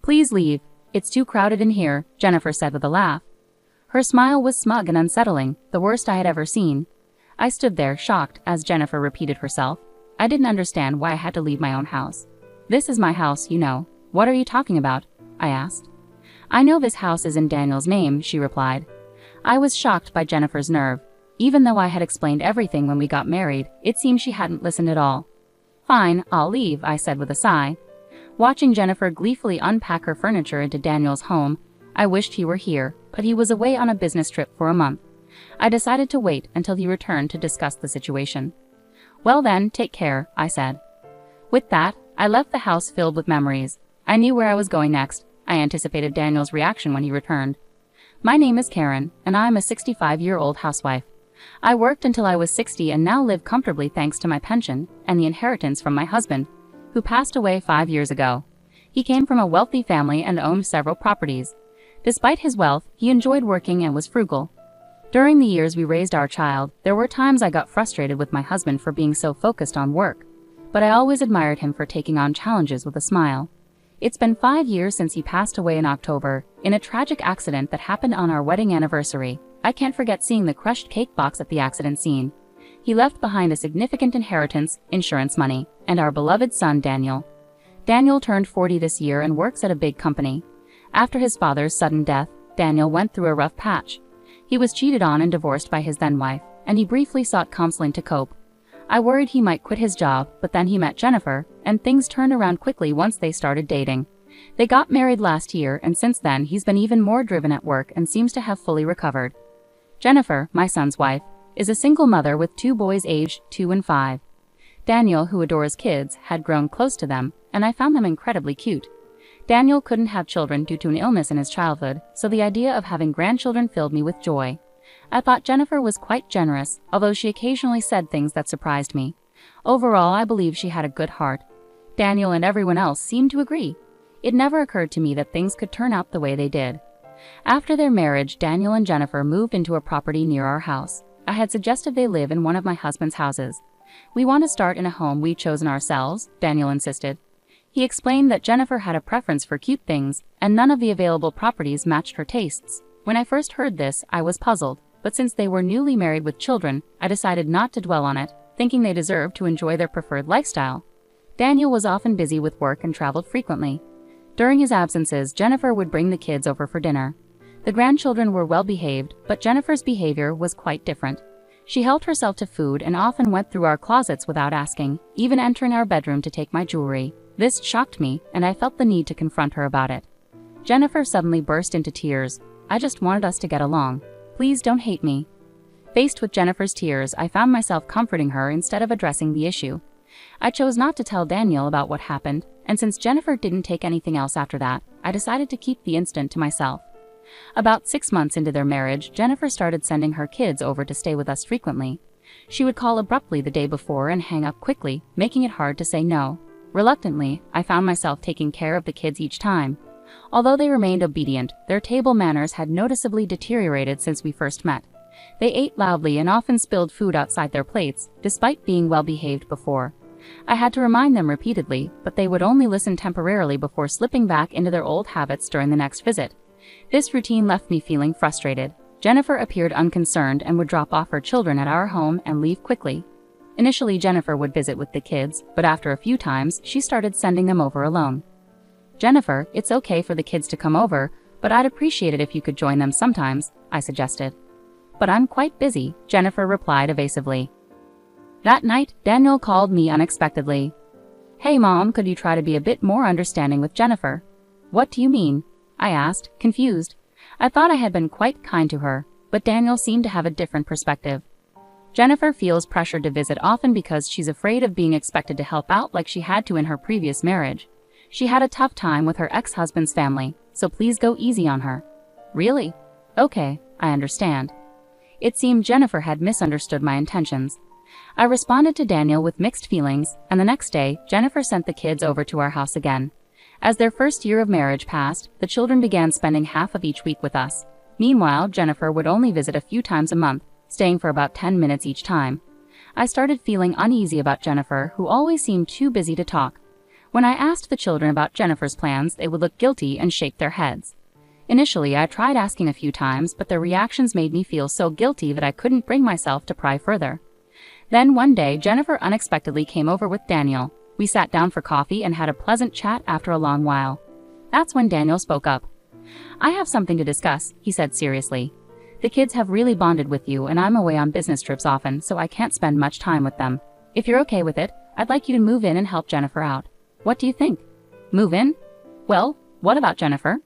Please leave. It's too crowded in here, Jennifer said with a laugh. Her smile was smug and unsettling, the worst I had ever seen. I stood there, shocked, as Jennifer repeated herself. I didn't understand why I had to leave my own house. This is my house, you know. What are you talking about? I asked. I know this house is in Daniel's name, she replied. I was shocked by Jennifer's nerve. Even though I had explained everything when we got married, it seemed she hadn't listened at all. Fine, I'll leave, I said with a sigh. Watching Jennifer gleefully unpack her furniture into Daniel's home, I wished he were here, but he was away on a business trip for a month. I decided to wait until he returned to discuss the situation. Well then, take care, I said. With that, I left the house filled with memories. I knew where I was going next. I anticipated Daniel's reaction when he returned. My name is Karen, and I am a 65-year-old housewife. I worked until I was 60 and now live comfortably thanks to my pension and the inheritance from my husband, who passed away 5 years ago. He came from a wealthy family and owned several properties. Despite his wealth, he enjoyed working and was frugal. During the years we raised our child, there were times I got frustrated with my husband for being so focused on work, but I always admired him for taking on challenges with a smile. It's been 5 years since he passed away in October, in a tragic accident that happened on our wedding anniversary. I can't forget seeing the crushed cake box at the accident scene. He left behind a significant inheritance, insurance money, and our beloved son Daniel. Daniel turned 40 this year and works at a big company. After his father's sudden death, Daniel went through a rough patch. He was cheated on and divorced by his then-wife, and he briefly sought counseling to cope. I worried he might quit his job, but then he met Jennifer, and things turned around quickly once they started dating. They got married last year, and since then he's been even more driven at work and seems to have fully recovered. Jennifer, my son's wife, is a single mother with 2 boys aged 2 and 5. Daniel, who adores kids, had grown close to them, and I found them incredibly cute. Daniel couldn't have children due to an illness in his childhood, so the idea of having grandchildren filled me with joy. I thought Jennifer was quite generous, although she occasionally said things that surprised me. Overall, I believe she had a good heart. Daniel and everyone else seemed to agree. It never occurred to me that things could turn out the way they did. After their marriage, Daniel and Jennifer moved into a property near our house. I had suggested they live in one of my husband's houses. We want to start in a home we've chosen ourselves, Daniel insisted. He explained that Jennifer had a preference for cute things, and none of the available properties matched her tastes. When I first heard this, I was puzzled, but since they were newly married with children, I decided not to dwell on it, thinking they deserved to enjoy their preferred lifestyle. Daniel was often busy with work and traveled frequently. During his absences, Jennifer would bring the kids over for dinner. The grandchildren were well behaved, but Jennifer's behavior was quite different. She held herself to food and often went through our closets without asking, even entering our bedroom to take my jewelry. This shocked me, and I felt the need to confront her about it. Jennifer suddenly burst into tears. I just wanted us to get along. Please don't hate me. Faced with Jennifer's tears, I found myself comforting her instead of addressing the issue. I chose not to tell Daniel about what happened, and since Jennifer didn't take anything else after that, I decided to keep the incident to myself. About 6 months into their marriage, Jennifer started sending her kids over to stay with us frequently. She would call abruptly the day before and hang up quickly, making it hard to say no. Reluctantly, I found myself taking care of the kids each time. Although they remained obedient, their table manners had noticeably deteriorated since we first met. They ate loudly and often spilled food outside their plates, despite being well behaved before. I had to remind them repeatedly, but they would only listen temporarily before slipping back into their old habits during the next visit. This routine left me feeling frustrated. Jennifer appeared unconcerned and would drop off her children at our home and leave quickly. Initially, Jennifer would visit with the kids, but after a few times, she started sending them over alone. Jennifer, it's okay for the kids to come over, but I'd appreciate it if you could join them sometimes, I suggested. But I'm quite busy, Jennifer replied evasively. That night, Daniel called me unexpectedly. Hey Mom, could you try to be a bit more understanding with Jennifer? What do you mean? I asked, confused. I thought I had been quite kind to her, but Daniel seemed to have a different perspective. Jennifer feels pressured to visit often because she's afraid of being expected to help out like she had to in her previous marriage. She had a tough time with her ex-husband's family, so please go easy on her. Really? Okay, I understand. It seemed Jennifer had misunderstood my intentions. I responded to Daniel with mixed feelings, and the next day, Jennifer sent the kids over to our house again. As their first year of marriage passed, the children began spending half of each week with us. Meanwhile, Jennifer would only visit a few times a month, staying for about 10 minutes each time. I started feeling uneasy about Jennifer, who always seemed too busy to talk. When I asked the children about Jennifer's plans, they would look guilty and shake their heads. Initially, I tried asking a few times, but their reactions made me feel so guilty that I couldn't bring myself to pry further. Then one day, Jennifer unexpectedly came over with Daniel. We sat down for coffee and had a pleasant chat after a long while. That's when Daniel spoke up. "I have something to discuss," he said seriously. "The kids have really bonded with you, and I'm away on business trips often, so I can't spend much time with them. If you're okay with it, I'd like you to move in and help Jennifer out. What do you think?" "Move in? Well, what about Jennifer?"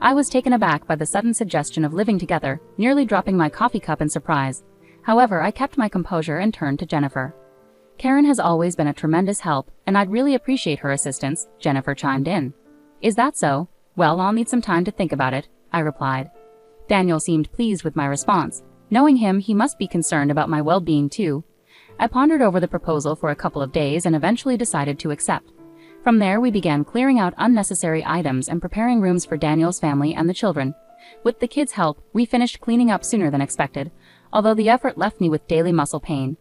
I was taken aback by the sudden suggestion of living together, nearly dropping my coffee cup in surprise. However, I kept my composure and turned to Jennifer. "Karen has always been a tremendous help, and I'd really appreciate her assistance," Jennifer chimed in. "Is that so? Well, I'll need some time to think about it," I replied. Daniel seemed pleased with my response. Knowing him, he must be concerned about my well-being too. I pondered over the proposal for a couple of days and eventually decided to accept. From there, we began clearing out unnecessary items and preparing rooms for Daniel's family and the children. With the kids' help, we finished cleaning up sooner than expected, although the effort left me with daily muscle pain.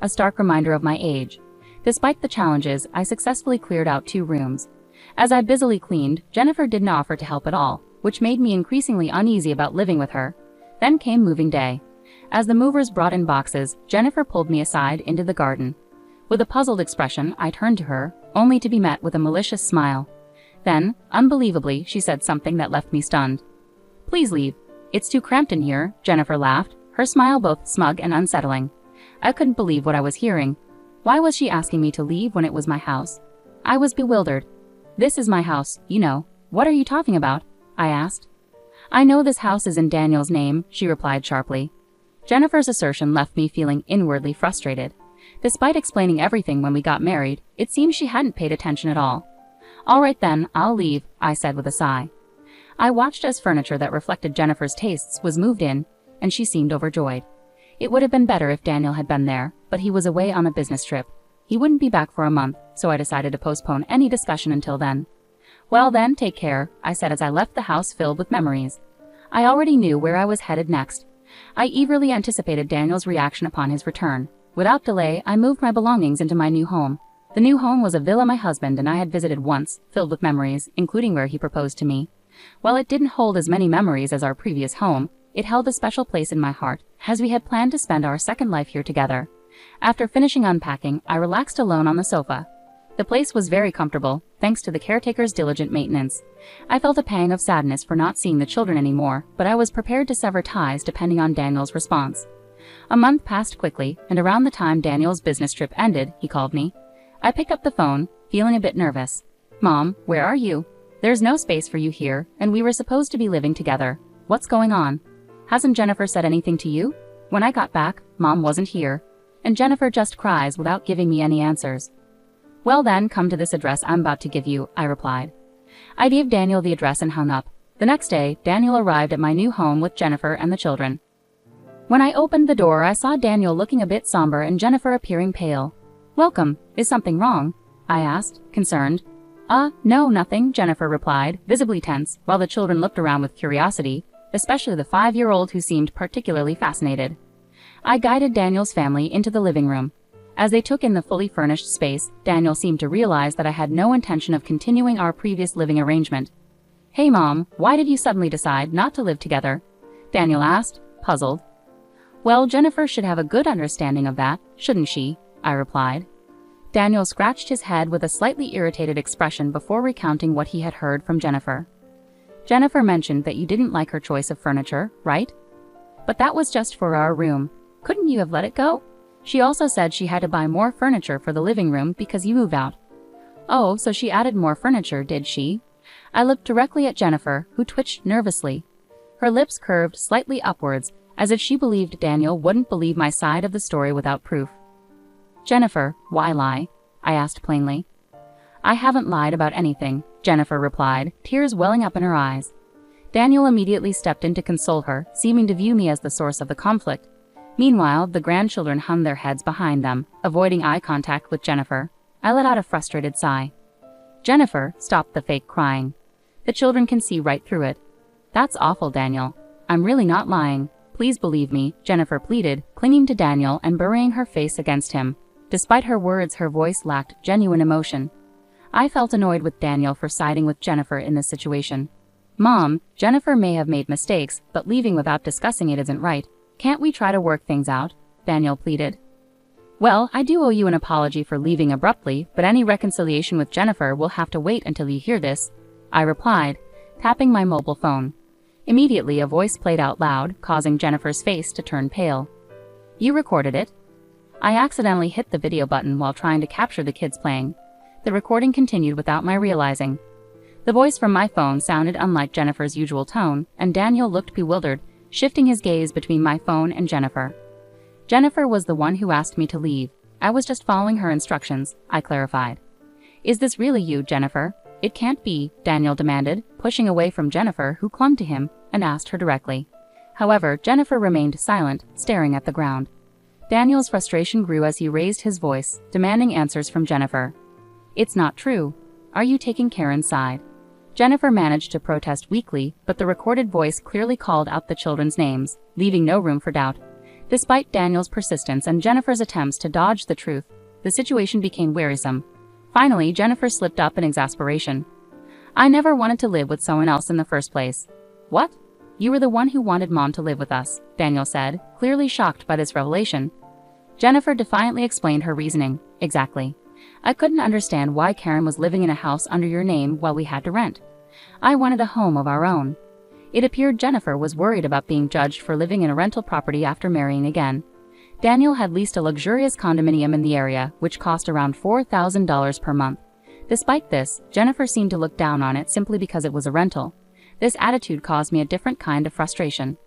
A stark reminder of my age. Despite the challenges, I successfully cleared out 2 rooms. As I busily cleaned, Jennifer didn't offer to help at all, which made me increasingly uneasy about living with her. Then came moving day. As the movers brought in boxes, Jennifer pulled me aside into the garden. With a puzzled expression, I turned to her, only to be met with a malicious smile. Then, unbelievably, she said something that left me stunned. "Please leave. It's too cramped in here," Jennifer laughed, her smile both smug and unsettling. I couldn't believe what I was hearing. Why was she asking me to leave when it was my house? I was bewildered. "This is my house, you know. What are you talking about?" I asked. "I know this house is in Daniel's name," she replied sharply. Jennifer's assertion left me feeling inwardly frustrated. Despite explaining everything when we got married, it seemed she hadn't paid attention at all. "All right then, I'll leave," I said with a sigh. I watched as furniture that reflected Jennifer's tastes was moved in, and she seemed overjoyed. It would have been better if Daniel had been there, but he was away on a business trip. He wouldn't be back for a month, so I decided to postpone any discussion until then. "Well then, take care," I said as I left the house filled with memories. I already knew where I was headed next. I eagerly anticipated Daniel's reaction upon his return. Without delay, I moved my belongings into my new home. The new home was a villa my husband and I had visited once, filled with memories, including where he proposed to me. While it didn't hold as many memories as our previous home, it held a special place in my heart, as we had planned to spend our second life here together. After finishing unpacking, I relaxed alone on the sofa. The place was very comfortable, thanks to the caretaker's diligent maintenance. I felt a pang of sadness for not seeing the children anymore, but I was prepared to sever ties depending on Daniel's response. A month passed quickly, and around the time Daniel's business trip ended, he called me. I picked up the phone, feeling a bit nervous. "Mom, where are you? There's no space for you here, and we were supposed to be living together. What's going on? Hasn't Jennifer said anything to you?" When I got back, Mom wasn't here, and Jennifer just cries without giving me any answers. "Well then, come to this address I'm about to give you," I replied. I gave Daniel the address and hung up. The next day, Daniel arrived at my new home with Jennifer and the children. When I opened the door, I saw Daniel looking a bit somber and Jennifer appearing pale. "Welcome. Is something wrong?" I asked, concerned. No, nothing," Jennifer replied, visibly tense, while the children looked around with curiosity, especially the 5-year-old who seemed particularly fascinated. I guided Daniel's family into the living room. As they took in the fully furnished space, Daniel seemed to realize that I had no intention of continuing our previous living arrangement. "Hey Mom, why did you suddenly decide not to live together?" Daniel asked, puzzled. "Well, Jennifer should have a good understanding of that, shouldn't she?" I replied. Daniel scratched his head with a slightly irritated expression before recounting what he had heard from Jennifer. "Jennifer mentioned that you didn't like her choice of furniture, right? But that was just for our room. Couldn't you have let it go? She also said she had to buy more furniture for the living room because you moved out." "Oh, so she added more furniture, did she?" I looked directly at Jennifer, who twitched nervously. Her lips curved slightly upwards, as if she believed Daniel wouldn't believe my side of the story without proof. "Jennifer, why lie?" I asked plainly. "I haven't lied about anything," Jennifer replied, tears welling up in her eyes. Daniel immediately stepped in to console her, seeming to view me as the source of the conflict. Meanwhile, the grandchildren hummed their heads behind them, avoiding eye contact with Jennifer. I let out a frustrated sigh. "Jennifer, stop the fake crying. The children can see right through it." "That's awful, Daniel. I'm really not lying. Please believe me," Jennifer pleaded, clinging to Daniel and burying her face against him. Despite her words, her voice lacked genuine emotion. I felt annoyed with Daniel for siding with Jennifer in this situation. Mom, Jennifer may have made mistakes, but leaving without discussing it isn't right. Can't we try to work things out? Daniel pleaded. Well, I do owe you an apology for leaving abruptly, but any reconciliation with Jennifer will have to wait until you hear this, I replied, tapping my mobile phone. Immediately a voice played out loud, causing Jennifer's face to turn pale. You recorded it? I accidentally hit the video button while trying to capture the kids playing. The recording continued without my realizing. The voice from my phone sounded unlike Jennifer's usual tone, and Daniel looked bewildered, shifting his gaze between my phone and Jennifer. Jennifer was the one who asked me to leave. I was just following her instructions, I clarified. Is this really you, Jennifer? It can't be, Daniel demanded, pushing away from Jennifer, who clung to him, and asked her directly. However, Jennifer remained silent, staring at the ground. Daniel's frustration grew as he raised his voice, demanding answers from Jennifer. It's not true. Are you taking Karen's side? Jennifer managed to protest weakly, but the recorded voice clearly called out the children's names, leaving no room for doubt. Despite Daniel's persistence and Jennifer's attempts to dodge the truth, the situation became wearisome. Finally, Jennifer slipped up in exasperation. I never wanted to live with someone else in the first place. What? You were the one who wanted Mom to live with us, Daniel said, clearly shocked by this revelation. Jennifer defiantly explained her reasoning. Exactly. I couldn't understand why Karen was living in a house under your name while we had to rent. I wanted a home of our own. It appeared Jennifer was worried about being judged for living in a rental property after marrying again. Daniel had leased a luxurious condominium in the area, which cost around $4,000 per month. Despite this, Jennifer seemed to look down on it simply because it was a rental. This attitude caused me a different kind of frustration.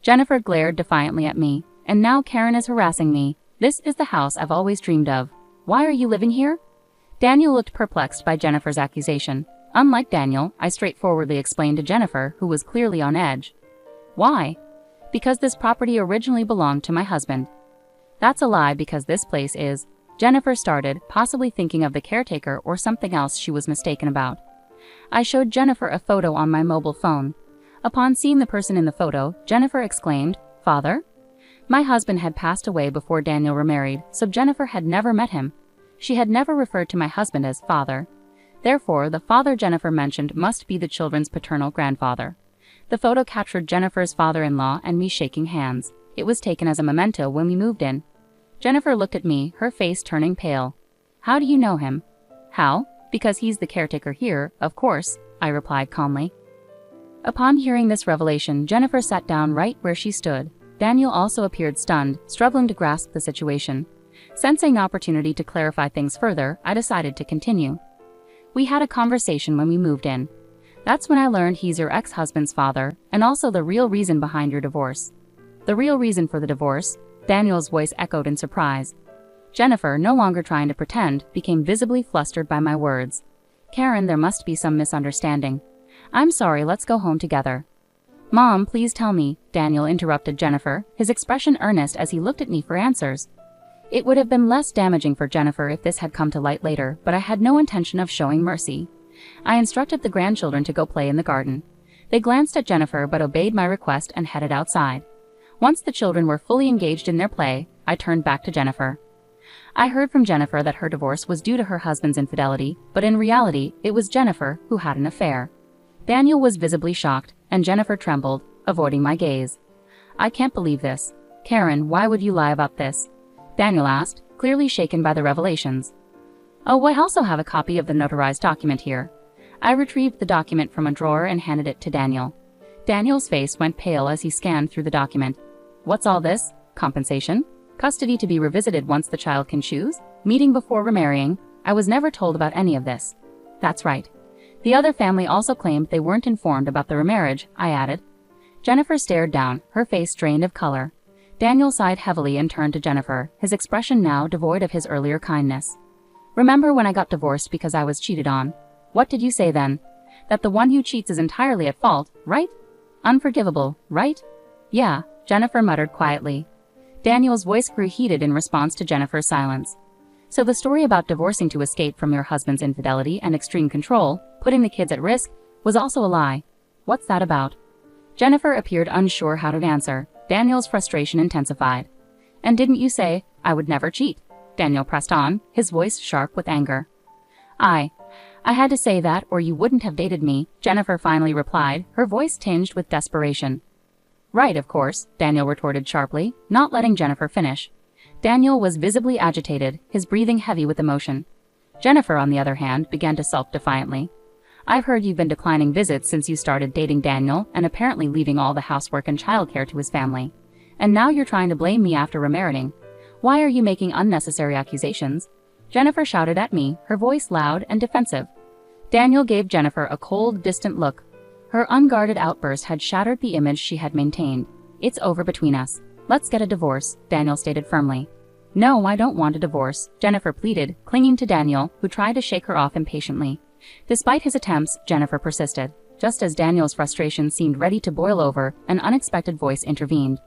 Jennifer glared defiantly at me. And now Karen is harassing me. This is the house I've always dreamed of. Why are you living here? Daniel looked perplexed by Jennifer's accusation. Unlike Daniel, I straightforwardly explained to Jennifer, who was clearly on edge. Why? Because this property originally belonged to my husband. That's a lie because this place is, Jennifer started, possibly thinking of the caretaker or something else she was mistaken about. I showed Jennifer a photo on my mobile phone. Upon seeing the person in the photo, Jennifer exclaimed, "Father?" My husband had passed away before Daniel remarried, so Jennifer had never met him. She had never referred to my husband as father. Therefore, the father Jennifer mentioned must be the children's paternal grandfather. The photo captured Jennifer's father-in-law and me shaking hands. It was taken as a memento when we moved in. Jennifer looked at me, her face turning pale. How do you know him? How? Because he's the caretaker here, of course, I replied calmly. Upon hearing this revelation, Jennifer sat down right where she stood. Daniel also appeared stunned, struggling to grasp the situation. Sensing an opportunity to clarify things further, I decided to continue. We had a conversation when we moved in. That's when I learned he's your ex-husband's father, and also the real reason behind your divorce. The real reason for the divorce? Daniel's voice echoed in surprise. Jennifer, no longer trying to pretend, became visibly flustered by my words. Karen, there must be some misunderstanding. I'm sorry, let's go home together. Mom, please tell me, Daniel interrupted Jennifer, his expression earnest as he looked at me for answers. It would have been less damaging for Jennifer if this had come to light later, but I had no intention of showing mercy. I instructed the grandchildren to go play in the garden. They glanced at Jennifer but obeyed my request and headed outside. Once the children were fully engaged in their play, I turned back to Jennifer. I heard from Jennifer that her divorce was due to her husband's infidelity, but in reality, it was Jennifer who had an affair. Daniel was visibly shocked, and Jennifer trembled, avoiding my gaze. I can't believe this. Karen, why would you lie about this? Daniel asked, clearly shaken by the revelations. Oh, I also have a copy of the notarized document here. I retrieved the document from a drawer and handed it to Daniel. Daniel's face went pale as he scanned through the document. What's all this? Compensation? Custody to be revisited once the child can choose? Meeting before remarrying? I was never told about any of this. That's right. The other family also claimed they weren't informed about the remarriage, I added. Jennifer stared down, her face drained of color. Daniel sighed heavily and turned to Jennifer, his expression now devoid of his earlier kindness. Remember when I got divorced because I was cheated on? What did you say then? That the one who cheats is entirely at fault, right? Unforgivable, right? Yeah, Jennifer muttered quietly. Daniel's voice grew heated in response to Jennifer's silence. So the story about divorcing to escape from your husband's infidelity and extreme control, putting the kids at risk, was also a lie. What's that about? Jennifer appeared unsure how to answer. Daniel's frustration intensified. And didn't you say, I would never cheat? Daniel pressed on, his voice sharp with anger. I had to say that or you wouldn't have dated me, Jennifer finally replied, her voice tinged with desperation. Right, of course, Daniel retorted sharply, not letting Jennifer finish. Daniel was visibly agitated, his breathing heavy with emotion. Jennifer, on the other hand, began to sulk defiantly. I've heard you've been declining visits since you started dating Daniel and apparently leaving all the housework and childcare to his family. And now you're trying to blame me after remarrying. Why are you making unnecessary accusations? Jennifer shouted at me, her voice loud and defensive. Daniel gave Jennifer a cold, distant look. Her unguarded outburst had shattered the image she had maintained. It's over between us. Let's get a divorce, Daniel stated firmly. No, I don't want a divorce, Jennifer pleaded, clinging to Daniel, who tried to shake her off impatiently. Despite his attempts, Jennifer persisted. Just as Daniel's frustration seemed ready to boil over, an unexpected voice intervened.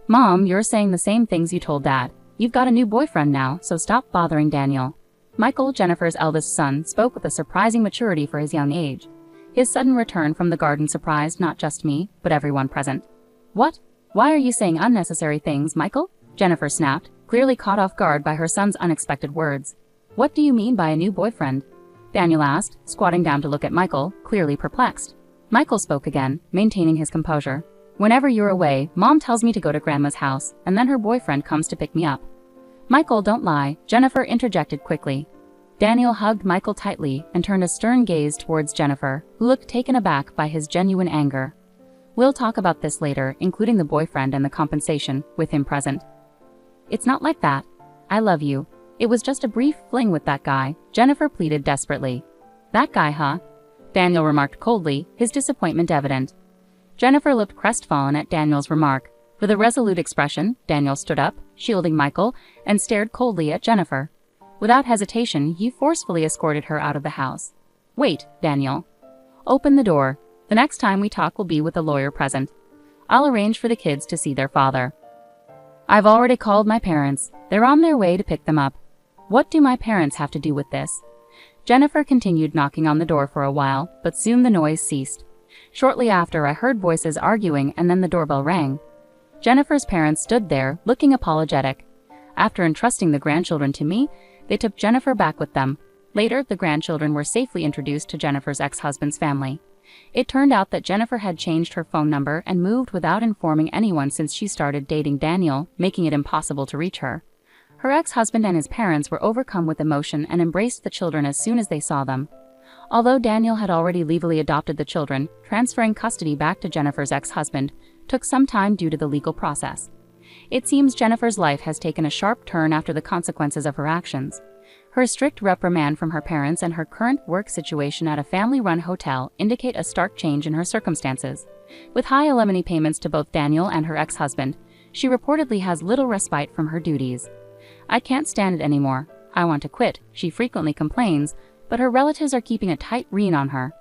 Mom, you're saying the same things you told Dad. You've got a new boyfriend now, so stop bothering Daniel. Michael, Jennifer's eldest son, spoke with a surprising maturity for his young age. His sudden return from the garden surprised not just me, but everyone present. What? Why are you saying unnecessary things, Michael? Jennifer snapped, clearly caught off guard by her son's unexpected words. What do you mean by a new boyfriend? Daniel asked, squatting down to look at Michael, clearly perplexed. Michael spoke again, maintaining his composure. Whenever you're away, Mom tells me to go to Grandma's house, and then her boyfriend comes to pick me up. Michael, don't lie, Jennifer interjected quickly. Daniel hugged Michael tightly and turned a stern gaze towards Jennifer, who looked taken aback by his genuine anger. We'll talk about this later, including the boyfriend and the compensation, with him present. It's not like that. I love you. It was just a brief fling with that guy, Jennifer pleaded desperately. That guy, huh? Daniel remarked coldly, his disappointment evident. Jennifer looked crestfallen at Daniel's remark. With a resolute expression, Daniel stood up, shielding Michael, and stared coldly at Jennifer. Without hesitation, he forcefully escorted her out of the house. Wait, Daniel. Open the door. The next time we talk will be with a lawyer present. I'll arrange for the kids to see their father. I've already called my parents. They're on their way to pick them up. What do my parents have to do with this? Jennifer continued knocking on the door for a while, but soon the noise ceased. Shortly after, I heard voices arguing and then the doorbell rang. Jennifer's parents stood there, looking apologetic. After entrusting the grandchildren to me, they took Jennifer back with them. Later, the grandchildren were safely introduced to Jennifer's ex-husband's family. It turned out that Jennifer had changed her phone number and moved without informing anyone since she started dating Daniel, making it impossible to reach her. Her ex-husband and his parents were overcome with emotion and embraced the children as soon as they saw them. Although Daniel had already legally adopted the children, transferring custody back to Jennifer's ex-husband took some time due to the legal process. It seems Jennifer's life has taken a sharp turn after the consequences of her actions. Her strict reprimand from her parents and her current work situation at a family-run hotel indicate a stark change in her circumstances. With high alimony payments to both Daniel and her ex-husband, she reportedly has little respite from her duties. I can't stand it anymore. I want to quit, she frequently complains, but her relatives are keeping a tight rein on her.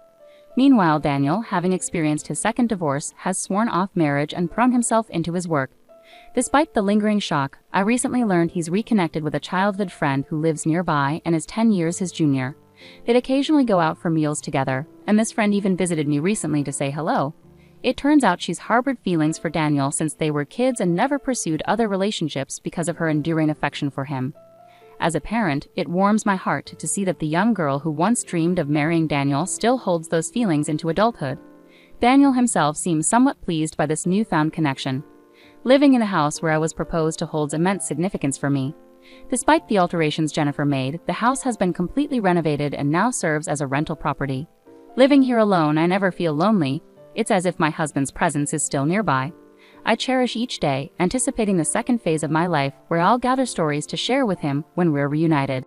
Meanwhile, Daniel, having experienced his second divorce, has sworn off marriage and thrown himself into his work. Despite the lingering shock, I recently learned he's reconnected with a childhood friend who lives nearby and is 10 years his junior. They'd occasionally go out for meals together, and this friend even visited me recently to say hello. It turns out she's harbored feelings for Daniel since they were kids and never pursued other relationships because of her enduring affection for him. As a parent, it warms my heart to see that the young girl who once dreamed of marrying Daniel still holds those feelings into adulthood. Daniel himself seems somewhat pleased by this newfound connection. Living in the house where I was proposed to holds immense significance for me. Despite the alterations Jennifer made, the house has been completely renovated and now serves as a rental property. Living here alone, I never feel lonely. It's as if my husband's presence is still nearby. I cherish each day, anticipating the second phase of my life where I'll gather stories to share with him when we're reunited.